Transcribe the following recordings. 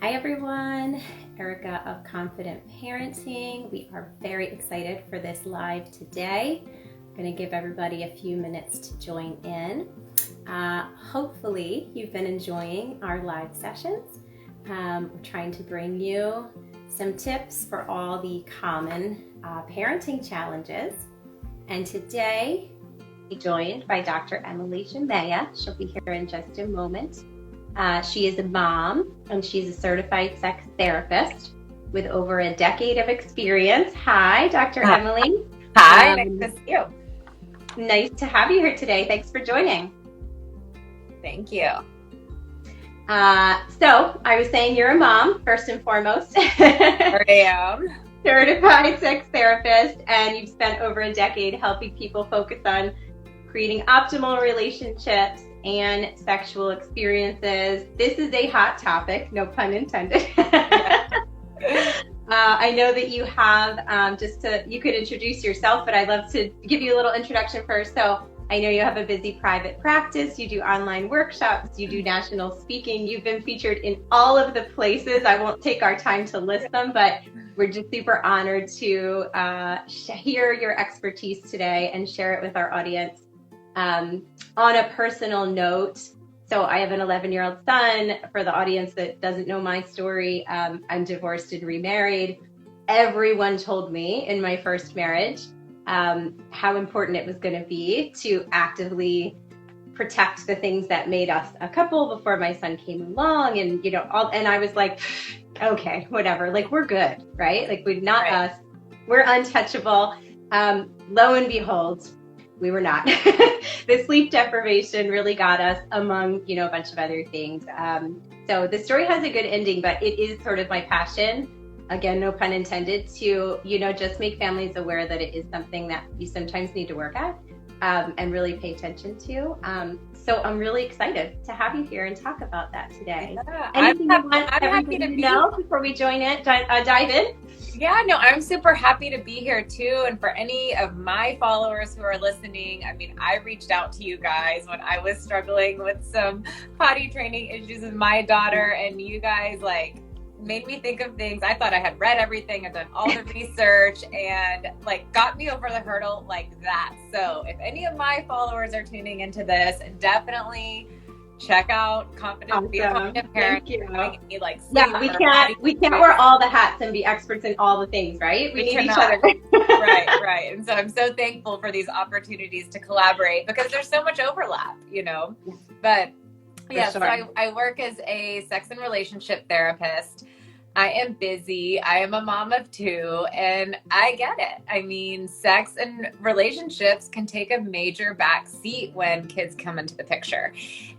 Hi everyone, Erica of Confident Parenting. We are very excited for this live today. I'm going to give everybody a few minutes to join in. Hopefully you've been enjoying our live sessions. We're trying to bring you some tips for all the common parenting challenges. And today we're joined by Dr. Emily Jamea. She'll be here in just a moment. She is a mom and she's a certified sex therapist with over a decade of experience. Hi, Dr. Emily. Hi, nice to see you. Nice to have you here today. Thanks for joining. Thank you. So I was saying you're a mom, first and foremost. I am. Certified sex therapist, and you've spent over a decade helping people focus on creating optimal relationships and sexual experiences. This is a hot topic, no pun intended. I know that you have, you could introduce yourself, but I'd love to give you a little introduction first. So I know you have a busy private practice, you do online workshops, you do national speaking, you've been featured in all of the places. I won't take our time to list them, but we're just super honored to hear your expertise today and share it with our audience. On a personal note, so I have an 11-year-old son. For the audience that doesn't know my story, I'm divorced and remarried. Everyone told me in my first marriage how important it was going to be to actively protect the things that made us a couple before my son came along, and and I was like, okay, whatever, like we're good, right? Like we're not right. us, we're untouchable. Lo and behold, we were not. The sleep deprivation really got us, among a bunch of other things. So the story has a good ending, but it is sort of my passion, again, no pun intended, to just make families aware that it is something that you sometimes need to work at and really pay attention to. So I'm really excited to have you here and talk about that today. Yeah, Anything I'm you want happy to know before we dive in? Yeah, no, I'm super happy to be here too. And for any of my followers who are listening, I mean, I reached out to you guys when I was struggling with some potty training issues with my daughter, and you guys made me think of things. I thought I had read everything, I've done all the research, and got me over the hurdle like that. So if any of my followers are tuning into this, definitely check out Confident Be a Confident Parent. We can't wear all the hats and be experts in all the things, right? We need each other. right. And so I'm so thankful for these opportunities to collaborate because there's so much overlap, But yeah, sure. So I work as a sex and relationship therapist. I am busy. I am a mom of two, and I get it. I mean, sex and relationships can take a major back seat when kids come into the picture.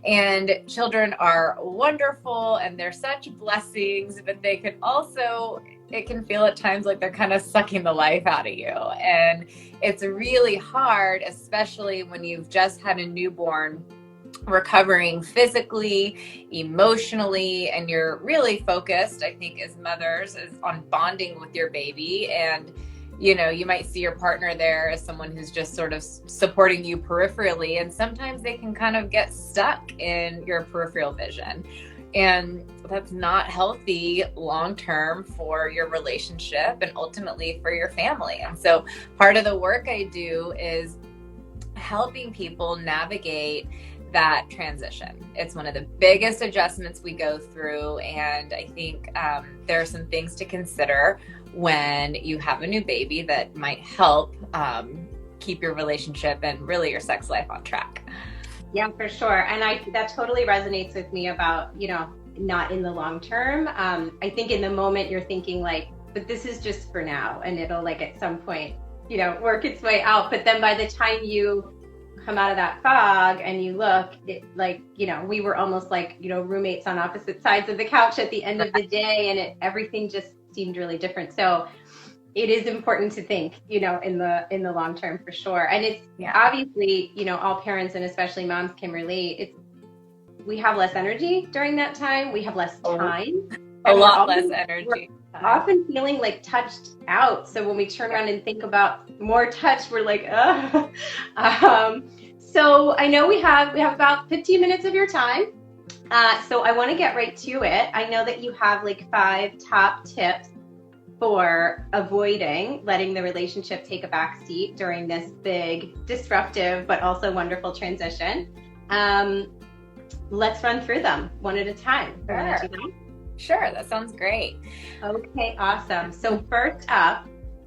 And children are wonderful and they're such blessings, but they could also, it can feel at times like they're kind of sucking the life out of you. And it's really hard, especially when you've just had a newborn, recovering physically, emotionally, and you're really focused, I think, as mothers, is on bonding with your baby. And you might see your partner there as someone who's just sort of supporting you peripherally, and sometimes they can kind of get stuck in your peripheral vision, and that's not healthy long term for your relationship and ultimately for your family. And so part of the work I do is helping people navigate that transition. It's one of the biggest adjustments we go through, and I think there are some things to consider when you have a new baby that might help keep your relationship and really your sex life on track. Yeah, for sure. And that totally resonates with me about, not in the long term. I think in the moment you're thinking but this is just for now, and it'll at some point, work its way out. But then by the time you come out of that fog and you look, we were almost roommates on opposite sides of the couch at the end of the day, and everything just seemed really different. So it is important to think, in the long term, for sure. And it's obviously, all parents and especially moms can relate. We have less energy during that time. We have less time. A lot less energy. We're often feeling touched out. So when we turn around and think about more touch, we're like, ugh. So I know we have about 15 minutes of your time. So I want to get right to it. I know that you have like 5 top tips for avoiding letting the relationship take a back seat during this big, disruptive, but also wonderful transition. Let's run through them one at a time. Sure, that sounds great. Okay, awesome. So first up,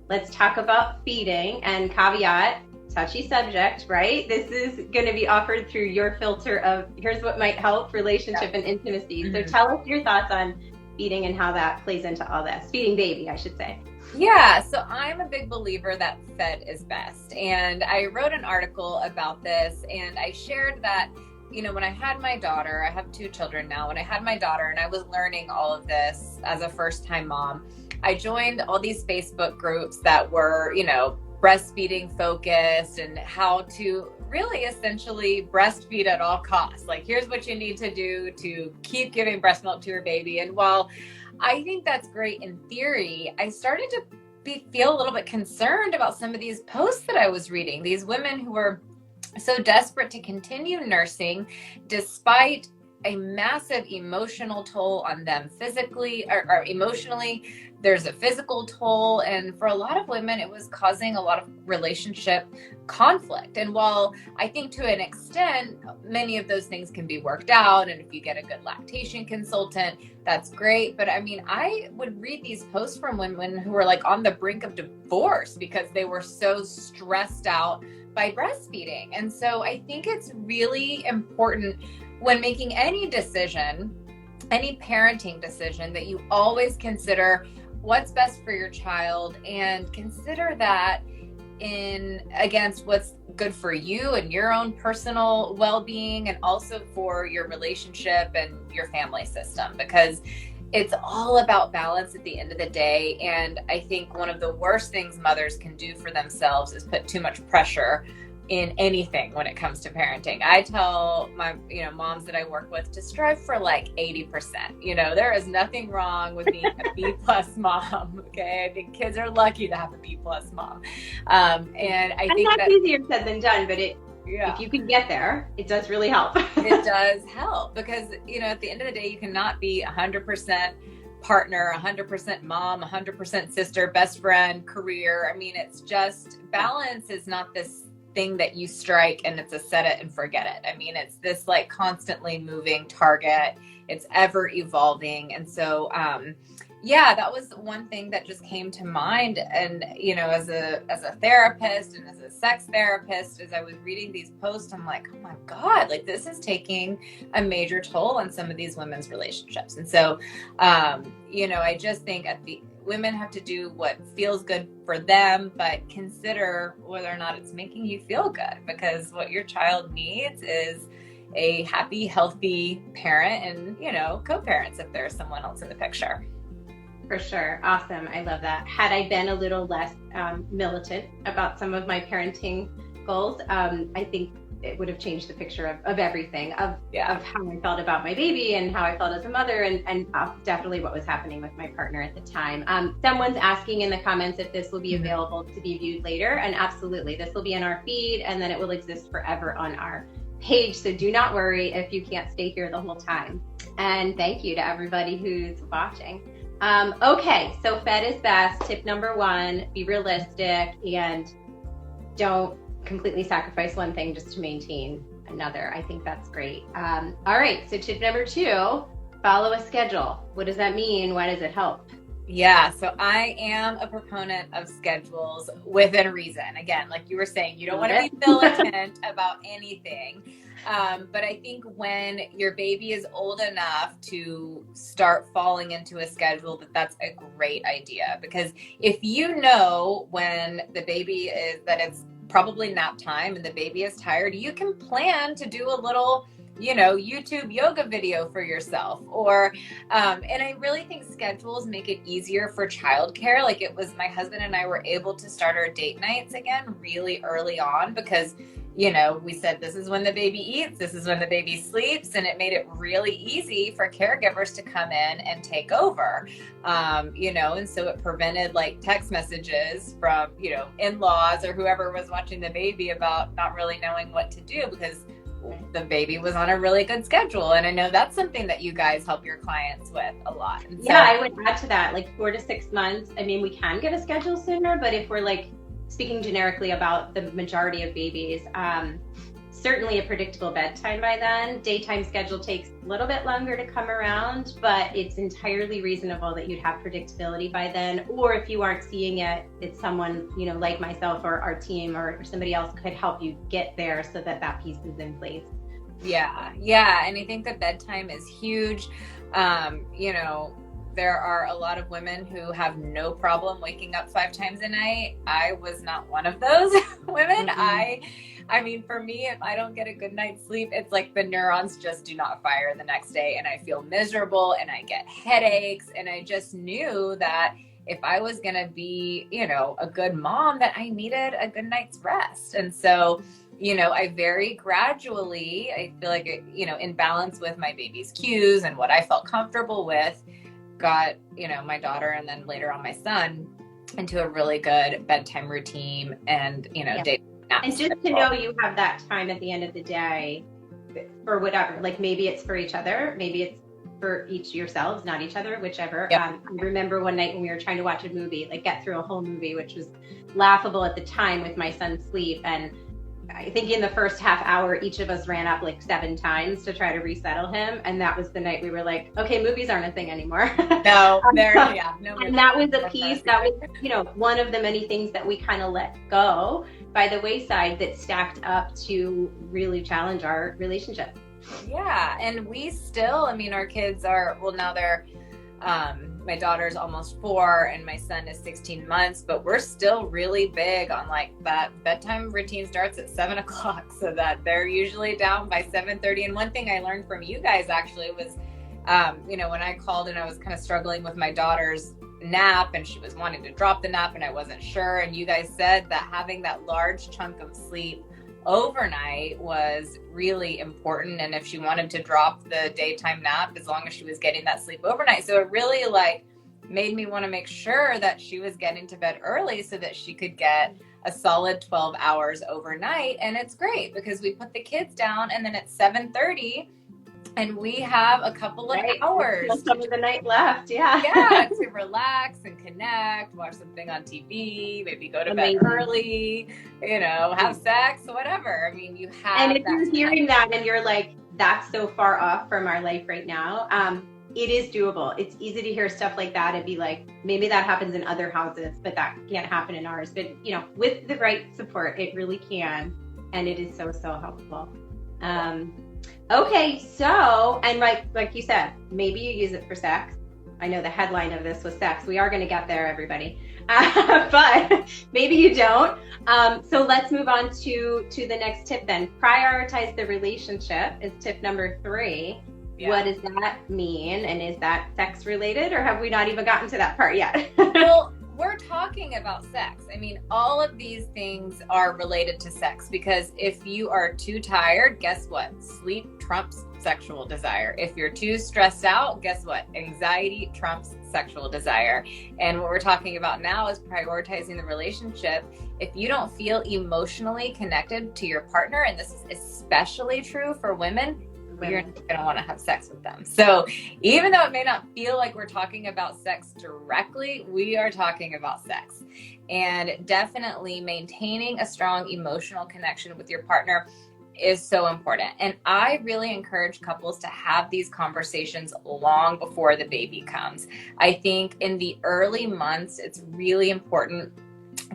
let's talk about feeding, and caveat, touchy subject, right? This is going to be offered through your filter of here's what might help relationship and intimacy. Mm-hmm. So tell us your thoughts on feeding and how that plays into all this. Feeding baby, I should say. Yeah, so I'm a big believer that fed is best. And I wrote an article about this, and I shared that, you know, when I had my daughter, I have 2 children now. When I had my daughter and I was learning all of this as a first-time mom, I joined all these Facebook groups that were, you know, breastfeeding focused and how to really essentially breastfeed at all costs. Like, here's what you need to do to keep giving breast milk to your baby. And while I think that's great in theory, I started to feel a little bit concerned about some of these posts that I was reading. These women who were so desperate to continue nursing despite a massive emotional toll on them physically or emotionally. There's a physical toll. And for a lot of women, it was causing a lot of relationship conflict. And while I think to an extent, many of those things can be worked out, and if you get a good lactation consultant, that's great. But I mean, I would read these posts from women who were like on the brink of divorce because they were so stressed out by breastfeeding. And so I think it's really important when making any decision, any parenting decision, that you always consider what's best for your child and consider that in against what's good for you and your own personal well-being, and also for your relationship and your family system, because it's all about balance at the end of the day. And I think one of the worst things mothers can do for themselves is put too much pressure in anything when it comes to parenting. I tell my, moms that I work with to strive for like 80%. There is nothing wrong with being a B+ mom. Okay. I think kids are lucky to have a B+ mom. And I think that's easier said than done, but if you can get there, it does really help. It does help because, at the end of the day, you cannot be 100% partner, 100% mom, 100% sister, best friend, career. I mean, it's just balance is not this thing that you strike and it's a set it and forget it. I mean, it's this like constantly moving target. It's ever evolving. And so, that was one thing that just came to mind. And, as a therapist and as a sex therapist, as I was reading these posts, I'm like, oh my God, like this is taking a major toll on some of these women's relationships. And so, I just think women have to do what feels good for them, but consider whether or not it's making you feel good, because what your child needs is a happy, healthy parent and, co-parents if there's someone else in the picture. For sure. Awesome. I love that. Had I been a little less militant about some of my parenting goals, I think it would have changed the picture of everything, of how I felt about my baby and how I felt as a mother, and definitely what was happening with my partner at the time. Someone's asking in the comments if this will be available to be viewed later, and absolutely. This will be in our feed, and then it will exist forever on our page. So do not worry if you can't stay here the whole time. And thank you to everybody who's watching. Okay, so fed is best. Tip number 1, be realistic and don't completely sacrifice one thing just to maintain another. I think that's great. All right, so tip number 2, follow a schedule. What does that mean? Why does it help? Yeah, so I am a proponent of schedules within reason. Again, like you were saying, you don't want to be militant about anything. But I think when your baby is old enough to start falling into a schedule, that's a great idea. Because if you know when the baby that it's probably nap time and the baby is tired, you can plan to do a little YouTube yoga video for yourself, or and I really think schedules make it easier for childcare. Like it was, my husband and I were able to start our date nights again really early on because we said this is when the baby eats, this is when the baby sleeps, and it made it really easy for caregivers to come in and take over. And so it prevented like text messages from in-laws or whoever was watching the baby about not really knowing what to do, because the baby was on a really good schedule. And I know that's something that you guys help your clients with a lot. And yeah, I would add to that, like 4 to 6 months. I mean, we can get a schedule sooner, but if we're like speaking generically about the majority of babies, certainly a predictable bedtime by then. Daytime schedule takes a little bit longer to come around, but it's entirely reasonable that you'd have predictability by then. Or if you aren't seeing it, it's someone, you know, like myself or our team or somebody else could help you get there so that that piece is in place. Yeah. Yeah. And I think that bedtime is huge. You know, there are a lot of women who have no problem waking up 5 times a night. I was not one of those women. Mm-hmm. I mean, for me, if I don't get a good night's sleep, it's like the neurons just do not fire the next day, and I feel miserable and I get headaches. And I just knew that if I was going to be, you know, a good mom, that I needed a good night's rest. And so, you know, I very gradually, I feel like, you know, in balance with my baby's cues and what I felt comfortable with, got, you know, my daughter and then later on my son into a really good bedtime routine and, you know, day. And just to know you have that time at the end of the day for whatever, like maybe it's for each other, maybe it's for each yourselves, not each other, whichever. Yep. I remember one night when we were trying to watch a movie, like get through a whole movie, which was laughable at the time with my son's sleep. And I think in the first half hour, each of us ran up like 7 times to try to resettle him. And that was the night we were like, okay, movies aren't a thing anymore. No, no. And that was a piece that was, you know, one of the many things that we kind of let go by the wayside that stacked up to really challenge our relationship. Yeah. And we still, I mean, our kids are, well, now they're, my daughter's almost 4 and my son is 16 months, but we're still really big on like that bedtime routine starts at 7 o'clock so that they're usually down by 7:30. And one thing I learned from you guys actually was, you know, when I called and I was kind of struggling with my daughter's nap and she was wanting to drop the nap and I wasn't sure. And you guys said that having that large chunk of sleep overnight was really important. And if she wanted to drop the daytime nap, as long as she was getting that sleep overnight. So it really like made me want to make sure that she was getting to bed early so that she could get a solid 12 hours overnight. And it's great because we put the kids down and then at 7:30 and we have a couple of hours. Some of the night left, yeah. Yeah, to relax and connect, watch something on TV, maybe go to bed early, you know, have sex, whatever. I mean, you have. And if you're hearing that and you're like, that's so far off from our life right now, it is doable. It's easy to hear stuff like that and be like, maybe that happens in other houses, but that can't happen in ours. But, you know, with the right support, it really can. And it is so, so helpful. Okay, so, and like you said, maybe you use it for sex. I know the headline of this was sex. We are going to get there, everybody. But maybe you don't. So let's move on to the next tip then. Prioritize the relationship is tip number 3. Yeah. What does that mean? And is that sex related or have we not even gotten to that part yet? Well, we're talking about sex. I mean, all of these things are related to sex because if you are too tired, guess what? Sleep trumps sexual desire. If you're too stressed out, guess what? Anxiety trumps sexual desire. And what we're talking about now is prioritizing the relationship. If you don't feel emotionally connected to your partner, and this is especially true for women, you're going to want to have sex with them. So even though it may not feel like we're talking about sex directly, we are talking about sex. And definitely maintaining a strong emotional connection with your partner is so important. And I really encourage couples to have these conversations long before the baby comes. I think in the early months, it's really important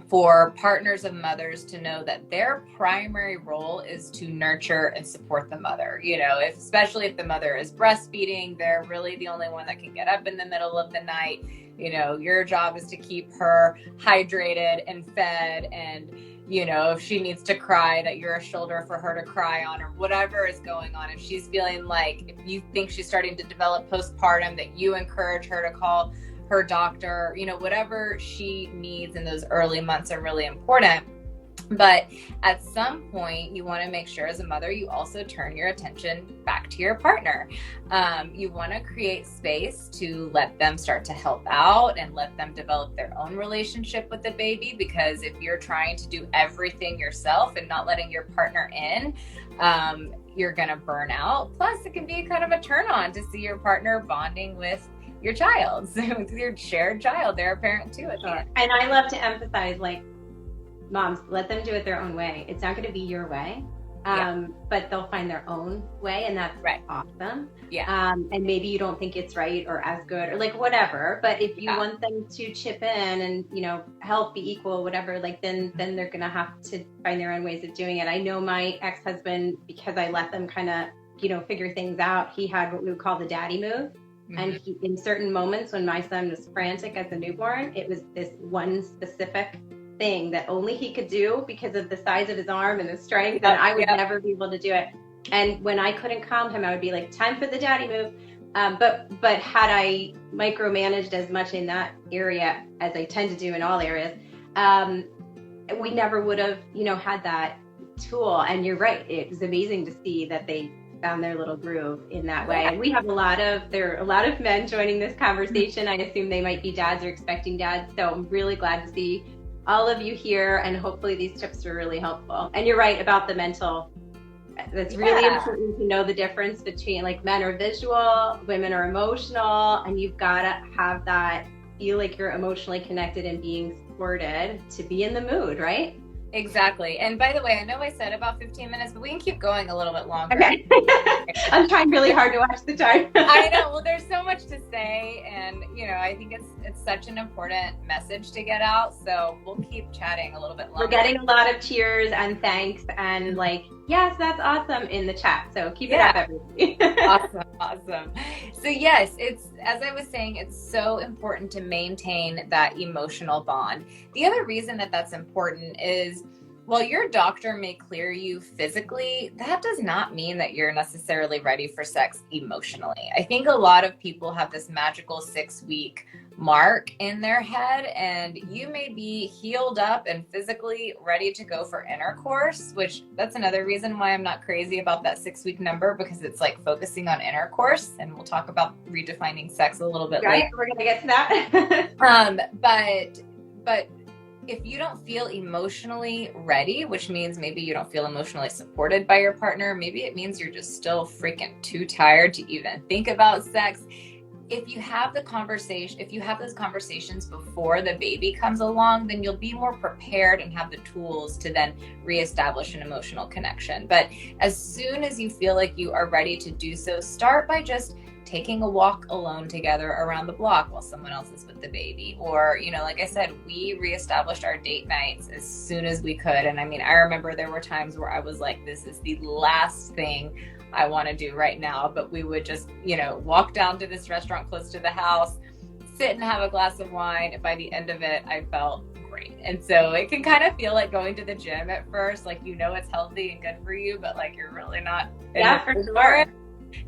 for partners of mothers to know that their primary role is to nurture and support the mother. You know, especially if the mother is breastfeeding, they're really the only one that can get up in the middle of the night. You know, your job is to keep her hydrated and fed, and, you know, if she needs to cry, that you're a shoulder for her to cry on, or whatever is going on. If she's feeling like, if you think she's starting to develop postpartum, that you encourage her to call her doctor. You know, whatever she needs in those early months are really important. But at some point, you want to make sure as a mother, you also turn your attention back to your partner. You want to create space to let them start to help out and let them develop their own relationship with the baby. Because if you're trying to do everything yourself and not letting your partner in, you're going to burn out. Plus, it can be kind of a turn on to see your partner bonding with your child, with your shared child. They're a parent too. Sure. And I love to emphasize, like, moms, let them do it their own way. It's not going to be your way, but they'll find their own way, and that's awesome. Yeah. And maybe you don't think it's right or as good or like whatever, but if you want them to chip in and, you know, help, be equal, whatever, like then they're going to have to find their own ways of doing it. I know my ex-husband, because I let them kind of, you know, figure things out, he had what we would call the daddy move. Mm-hmm. And he, in certain moments when my son was frantic as a newborn, it was this one specific thing that only he could do because of the size of his arm and the strength, and I would never be able to do it. And when I couldn't calm him, I would be like, time for the daddy move. But had I micromanaged as much in that area as I tend to do in all areas, we never would have, you know, had that tool. And you're right, it was amazing to see that they found their little groove in that way. And we have there are a lot of men joining this conversation. I assume they might be dads or expecting dads. So I'm really glad to see all of you here, and hopefully these tips are really helpful. And you're right about the mental. That's really important to know the difference between, like, men are visual, women are emotional, and you've got to have that, feel like you're emotionally connected and being supported to be in the mood, right? Exactly. And by the way, I know I said about 15 minutes, but we can keep going a little bit longer. Okay. I'm trying really hard to watch the time. I know. Well, there's so much to say, and you know, I think it's such an important message to get out. So we'll keep chatting a little bit longer. We're getting a lot of cheers and thanks and like, yes, that's awesome in the chat. So keep it up, everybody. Awesome. So yes, it's, as I was saying, it's so important to maintain that emotional bond. The other reason that that's important is, while your doctor may clear you physically, that does not mean that you're necessarily ready for sex emotionally. I think a lot of people have this magical 6-week mark in their head, and you may be healed up and physically ready to go for intercourse, which that's another reason why I'm not crazy about that 6-week number, because it's like focusing on intercourse, and we'll talk about redefining sex a little bit later. We're going to get to that. But if you don't feel emotionally ready, which means maybe you don't feel emotionally supported by your partner, maybe it means you're just still freaking too tired to even think about sex. If you have those conversations before the baby comes along, then you'll be more prepared and have the tools to then reestablish an emotional connection. But as soon as you feel like you are ready to do so, start by just taking a walk alone together around the block while someone else is with the baby. Or, you know, like I said, we reestablished our date nights as soon as we could. And I mean, I remember there were times where I was like, this is the last thing I want to do right now. But we would just, you know, walk down to this restaurant close to the house, sit and have a glass of wine. And by the end of it, I felt great. And so it can kind of feel like going to the gym at first, like, you know, it's healthy and good for you, but like, you're really not. Yeah, for sure.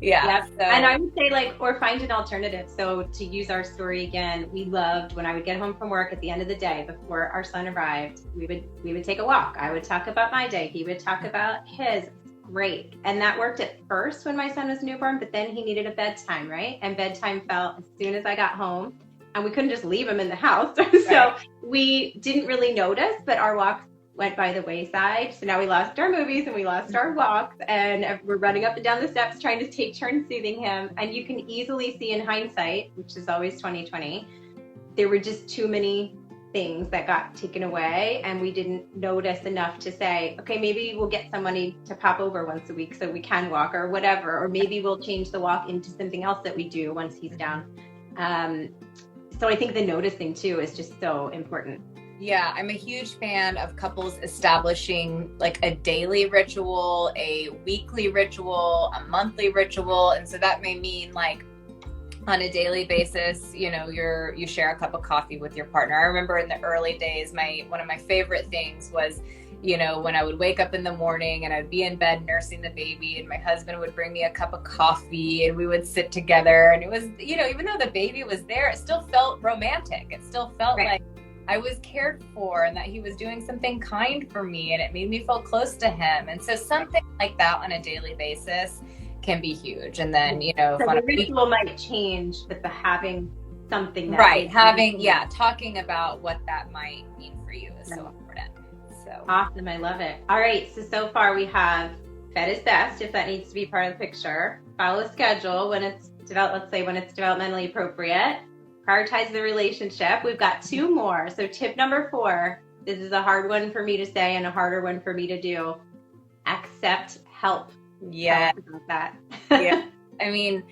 Yeah. So. And I would say, like, or find an alternative. So to use our story again, we loved when I would get home from work at the end of the day before our son arrived, we would take a walk. I would talk about my day. He would talk about his. Great. And that worked at first when my son was newborn, but then he needed a bedtime, right? And bedtime fell as soon as I got home, and we couldn't just leave him in the house. So we didn't really notice, but our walks went by the wayside. So now we lost our movies and we lost our walks, and we're running up and down the steps trying to take turns soothing him. And you can easily see in hindsight, which is always 2020, there were just too many things that got taken away, and we didn't notice enough to say, okay, maybe we'll get somebody to pop over once a week so we can walk or whatever, or maybe we'll change the walk into something else that we do once he's down. So I think the noticing too is just so important. Yeah, I'm a huge fan of couples establishing like a daily ritual, a weekly ritual, a monthly ritual. And so that may mean like on a daily basis, you know, you share a cup of coffee with your partner. I remember in the early days, one of my favorite things was, you know, when I would wake up in the morning and I'd be in bed nursing the baby, and my husband would bring me a cup of coffee and we would sit together. And it was, you know, even though the baby was there, it still felt romantic. It still felt like I was cared for and that he was doing something kind for me, and it made me feel close to him. And so something like that on a daily basis can be huge. And then, you know, so the ritual might change, but the having something that right, having, talking about what that might mean for you is so important. So awesome. I love it. All right. So far we have fed is best if that needs to be part of the picture. Follow a schedule when it's let's say when it's developmentally appropriate. Prioritize the relationship. We've got 2 more. So tip number 4, this is a hard one for me to say and a harder one for me to do. Accept help. Yeah. Tell us about that. Yeah. I mean,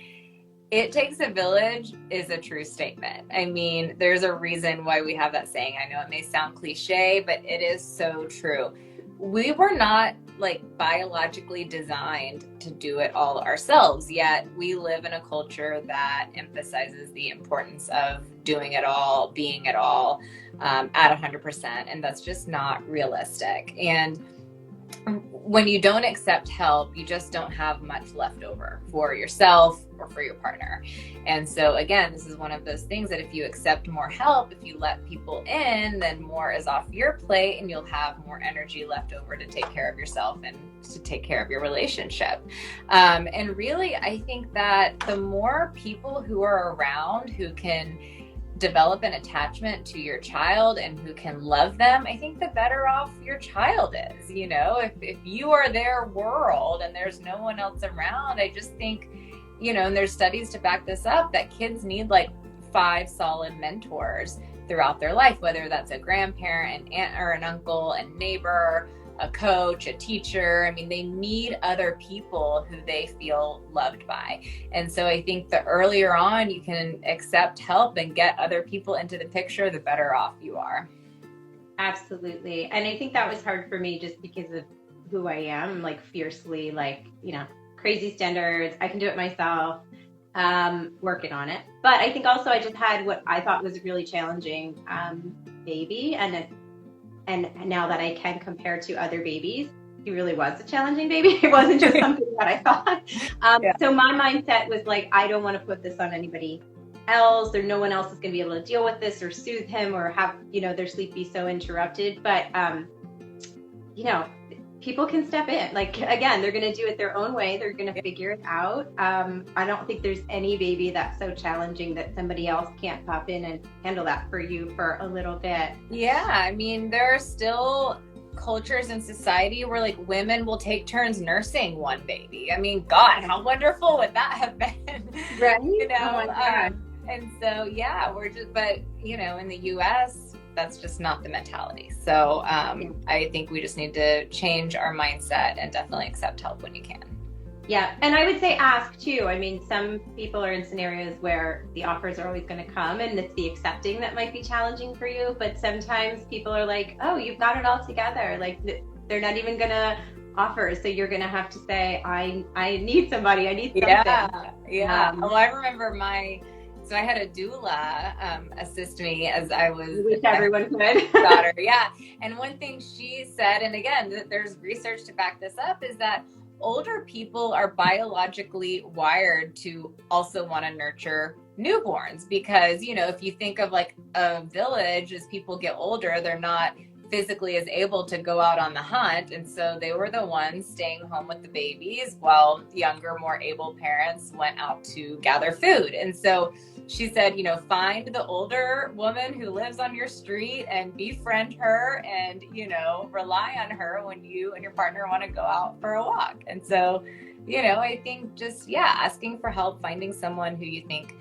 it takes a village is a true statement. I mean, there's a reason why we have that saying. I know it may sound cliche, but it is so true. We were not like biologically designed to do it all ourselves, yet we live in a culture that emphasizes the importance of doing it all, being it all at 100%. And that's just not realistic. And when you don't accept help, you just don't have much left over for yourself or for your partner. And so again, this is one of those things that if you accept more help, if you let people in, then more is off your plate and you'll have more energy left over to take care of yourself and to take care of your relationship. And really, I think that the more people who are around who can develop an attachment to your child and who can love them, I think the better off your child is. You know, if you are their world and there's no one else around, I just think, you know, and there's studies to back this up, that kids need like 5 solid mentors throughout their life, whether that's a grandparent, an aunt or an uncle, a neighbor, a coach, a teacher. I mean, they need other people who they feel loved by. And so I think the earlier on you can accept help and get other people into the picture, the better off you are. Absolutely. And I think that was hard for me just because of who I am, like fiercely, like, you know, crazy standards. I can do it myself, working on it. But I think also I just had what I thought was a really challenging baby. And now that I can compare to other babies, he really was a challenging baby. It wasn't just something that I thought. So my mindset was like, I don't want to put this on anybody else, or no one else is going to be able to deal with this or soothe him or have, you know, their sleep be so interrupted. But, you know, people can step in. Like, again, they're going to do it their own way. They're going to figure it out. I don't think there's any baby that's so challenging that somebody else can't pop in and handle that for you for a little bit. Yeah. I mean, there are still cultures in society where like women will take turns nursing one baby. I mean, God, how wonderful would that have been? Right. You know? Oh my God. And so, yeah, but, you know, in the US, that's just not the mentality. So I think we just need to change our mindset and definitely accept help when you can. Yeah. And I would say ask too. I mean, some people are in scenarios where the offers are always going to come and it's the accepting that might be challenging for you. But sometimes people are like, oh, you've got it all together. Like they're not even going to offer. So you're going to have to say, I need somebody. I need something. Yeah. Well, I remember so I had a doula assist me as I was. I wish everyone could. Daughter, yeah. And one thing she said, and again, there's research to back this up, is that older people are biologically wired to also want to nurture newborns because, you know, if you think of like a village, as people get older, they're not physically as able to go out on the hunt. And so they were the ones staying home with the babies while younger, more able parents went out to gather food. And so she said, you know, find the older woman who lives on your street and befriend her and, you know, rely on her when you and your partner want to go out for a walk. And so, you know, I think just, asking for help, finding someone who you think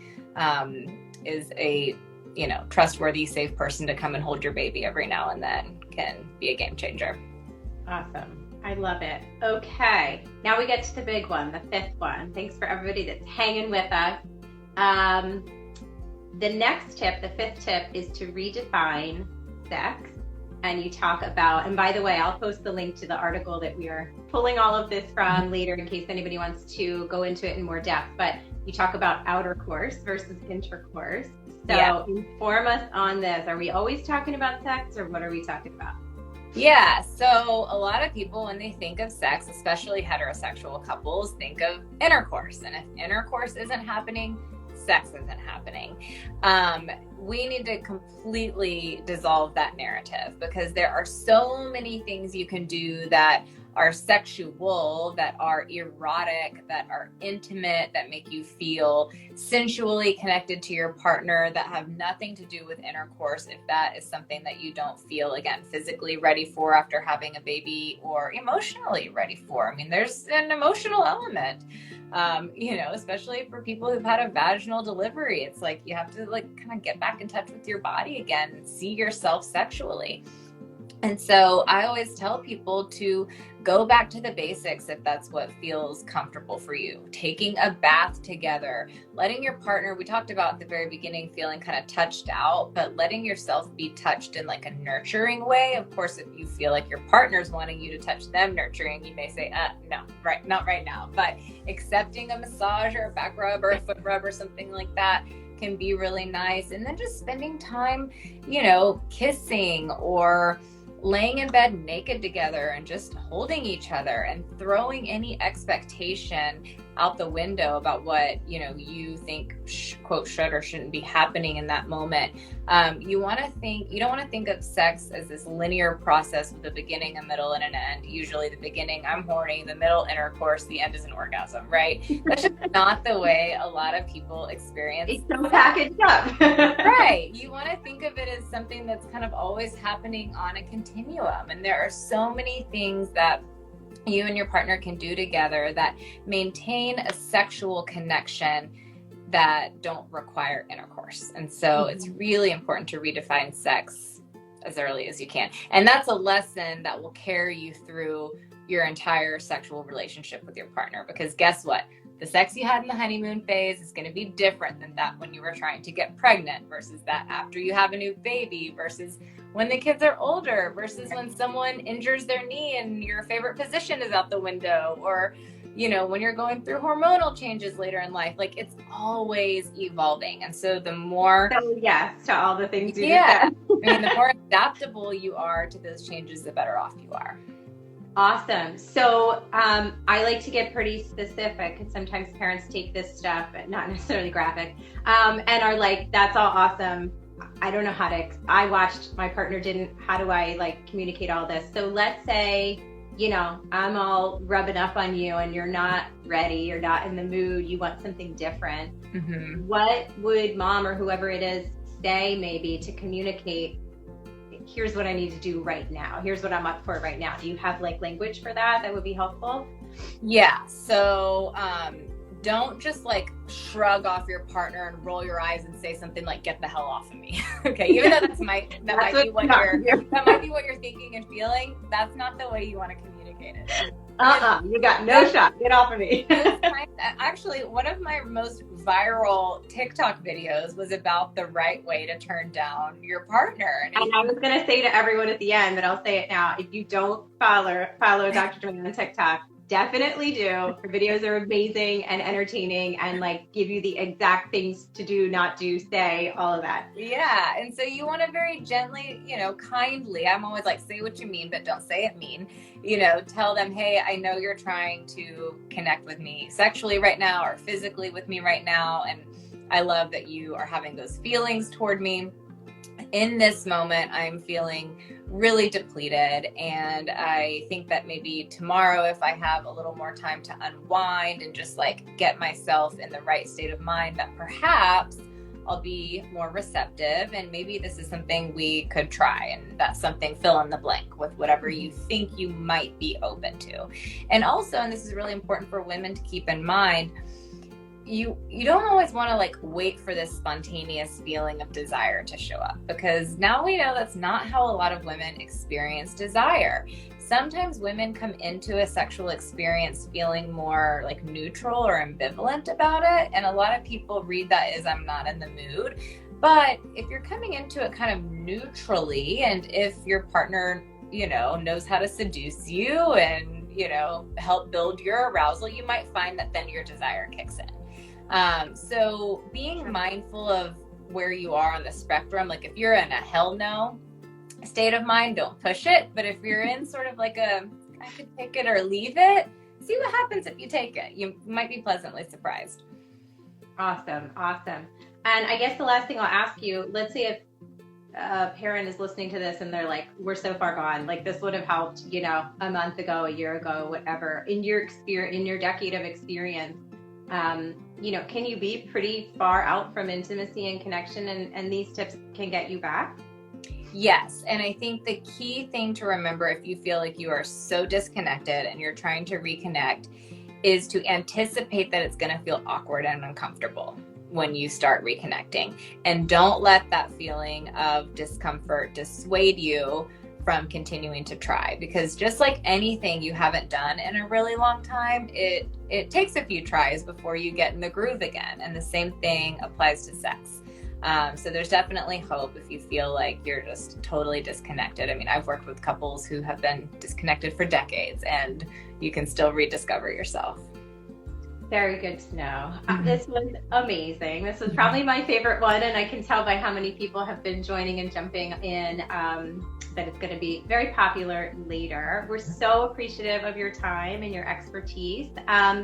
is a, you know, trustworthy, safe person to come and hold your baby every now and then can be a game changer. Awesome. I love it. Okay. Now we get to the big one, the 5th one. Thanks for everybody that's hanging with us. The next tip, the 5th tip, is to redefine sex. And you talk about, and by the way, I'll post the link to the article that we are pulling all of this from later in case anybody wants to go into it in more depth. But you talk about outer course versus intercourse. So inform us on this. Are we always talking about sex or what are we talking about? Yeah, so a lot of people, when they think of sex, especially heterosexual couples, think of intercourse. And if intercourse isn't happening, sex isn't happening. We need to completely dissolve that narrative, because there are so many things you can do that are sexual, that are erotic, that are intimate, that make you feel sensually connected to your partner, that have nothing to do with intercourse, if that is something that you don't feel, again, physically ready for after having a baby, or emotionally ready for. I mean, there's an emotional element, especially for people who've had a vaginal delivery. It's like you have to like kind of get back in touch with your body again and see yourself sexually. And so I always tell people to go back to the basics if that's what feels comfortable for you. Taking a bath together, letting your partner, we talked about at the very beginning, feeling kind of touched out, but letting yourself be touched in like a nurturing way. Of course, if you feel like your partner's wanting you to touch them nurturing, you may say, no, right, not right now. But accepting a massage or a back rub or a foot rub or something like that can be really nice. And then just spending time, kissing or laying in bed naked together and just holding each other, and throwing any expectation out the window about what, you think quote should or shouldn't be happening in that moment. You don't want to think of sex as this linear process with a beginning, a middle, and an end. Usually the beginning, I'm horny, the middle, intercourse, the end is an orgasm, right? That's just not the way a lot of people experience. It's so packaged up. Right. You want to think of it as something that's kind of always happening on a continuum. And there are so many things that you and your partner can do together that maintain a sexual connection that don't require intercourse. And so it's really important to redefine sex as early as you can. And that's a lesson that will carry you through your entire sexual relationship with your partner, because guess what? The sex you had in the honeymoon phase is going to be different than that when you were trying to get pregnant, versus that after you have a new baby, versus when the kids are older, versus when someone injures their knee and your favorite position is out the window, or, when you're going through hormonal changes later in life. Like, it's always evolving. And so the more... So yes, to all the things you said. The more adaptable you are to those changes, the better off you are. Awesome. So I like to get pretty specific, and sometimes parents take this stuff, not necessarily graphic, and are like, that's all awesome. I don't know how to, I watched, my partner didn't, how do I like communicate all this? So let's say, I'm all rubbing up on you and you're not ready, you're not in the mood, you want something different. Mm-hmm. What would mom or whoever it is say maybe to communicate, here's what I need to do right now. Here's what I'm up for right now. Do you have like language for that would be helpful? Yeah. So don't just like shrug off your partner and roll your eyes and say something like, get the hell off of me. Okay. Even though that might be what you're thinking and feeling. That's not the way you want to communicate it. You got no shot. Get off of me. Actually, one of my most viral TikTok videos was about the right way to turn down your partner. And I was going to say to everyone at the end, but I'll say it now. If you don't follow Dr. Jamea on TikTok, definitely do. Her videos are amazing and entertaining, and like give you the exact things to do, not do, say, all of that. Yeah. And so you want to very gently, kindly, I'm always like, say what you mean, but don't say it mean. Tell them, hey, I know you're trying to connect with me sexually right now or physically with me right now, and I love that you are having those feelings toward me. In this moment, I'm feeling really depleted, and I think that maybe tomorrow, if I have a little more time to unwind and just like get myself in the right state of mind, that perhaps I'll be more receptive, and maybe this is something we could try. And that's something, fill in the blank with whatever you think you might be open to. And also, and this is really important for women to keep in mind, you don't always want to like wait for this spontaneous feeling of desire to show up, because now we know that's not how a lot of women experience desire. Sometimes women come into a sexual experience feeling more like neutral or ambivalent about it, and a lot of people read that as I'm not in the mood. But if you're coming into it kind of neutrally, and if your partner knows how to seduce you and help build your arousal, you might find that then your desire kicks in. So being mindful of where you are on the spectrum, like if you're in a hell no state of mind, don't push it. But if you're in sort of like I could take it or leave it, see what happens if you take it. You might be pleasantly surprised. Awesome. Awesome. And I guess the last thing I'll ask you, let's say if a parent is listening to this and they're like, we're so far gone, like this would have helped, a month ago, a year ago, whatever, in your experience, in your decade of experience, can you be pretty far out from intimacy and connection, and these tips can get you back? Yes. And I think the key thing to remember, if you feel like you are so disconnected and you're trying to reconnect, is to anticipate that it's going to feel awkward and uncomfortable when you start reconnecting. And don't let that feeling of discomfort dissuade you from continuing to try, because just like anything you haven't done in a really long time, it takes a few tries before you get in the groove again. And the same thing applies to sex. So there's definitely hope if you feel like you're just totally disconnected. I mean, I've worked with couples who have been disconnected for decades, and you can still rediscover yourself. Very good to know. This was amazing. This was probably my favorite one, and I can tell by how many people have been joining and jumping in that it's going to be very popular later. We're so appreciative of your time and your expertise.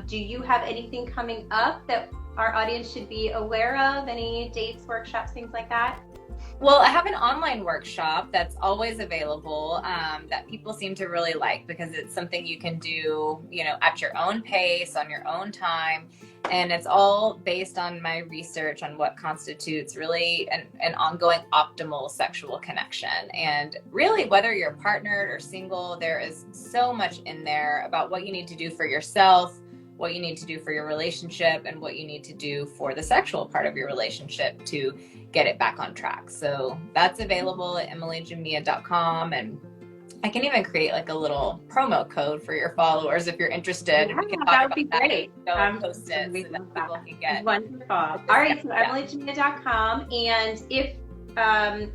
Do you have anything coming up that our audience should be aware of? Any dates, workshops, things like that? Well, I have an online workshop that's always available that people seem to really like, because it's something you can do, at your own pace, on your own time. And it's all based on my research on what constitutes really an ongoing optimal sexual connection. And really, whether you're partnered or single, there is so much in there about what you need to do for yourself, what you need to do for your relationship, and what you need to do for the sexual part of your relationship to get it back on track. So that's available at emilyjamea.com. And I can even create like a little promo code for your followers if you're interested. Yeah, that would be great. Post it so that people can get. Wonderful. All right, so emilyjamea.com. And if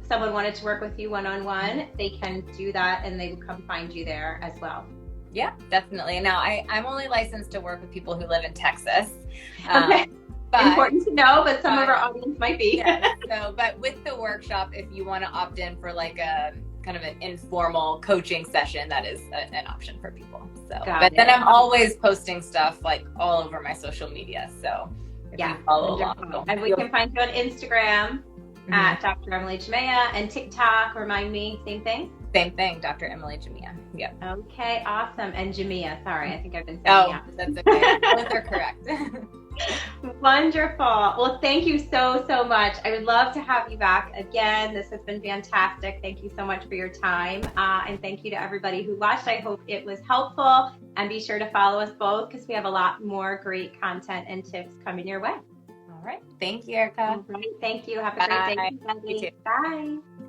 someone wanted to work with you one-on-one, they can do that, and they will come find you there as well. Yeah, definitely. Now, I'm only licensed to work with people who live in Texas. Okay. Important to know, but some of our audience might be. Yeah, but with the workshop, if you want to opt in for like a kind of an informal coaching session, that is an option for people. So, then I'm always posting stuff like all over my social media. So if you follow along, and we can find you on Instagram at Dr. Emily Jamea, and TikTok. Remind me, same thing. Same thing, Dr. Emily Jamea. Yeah. Okay, awesome. And Jamea, sorry, I think I've been saying that's okay. Both are correct. Wonderful. Well, thank you so much. I would love to have you back again. This has been fantastic. Thank you so much for your time. And thank you to everybody who watched. I hope it was helpful. And be sure to follow us both, because we have a lot more great content and tips coming your way. All right. Thank you, Erica. All right. Thank you. Have a great day. You too. Bye.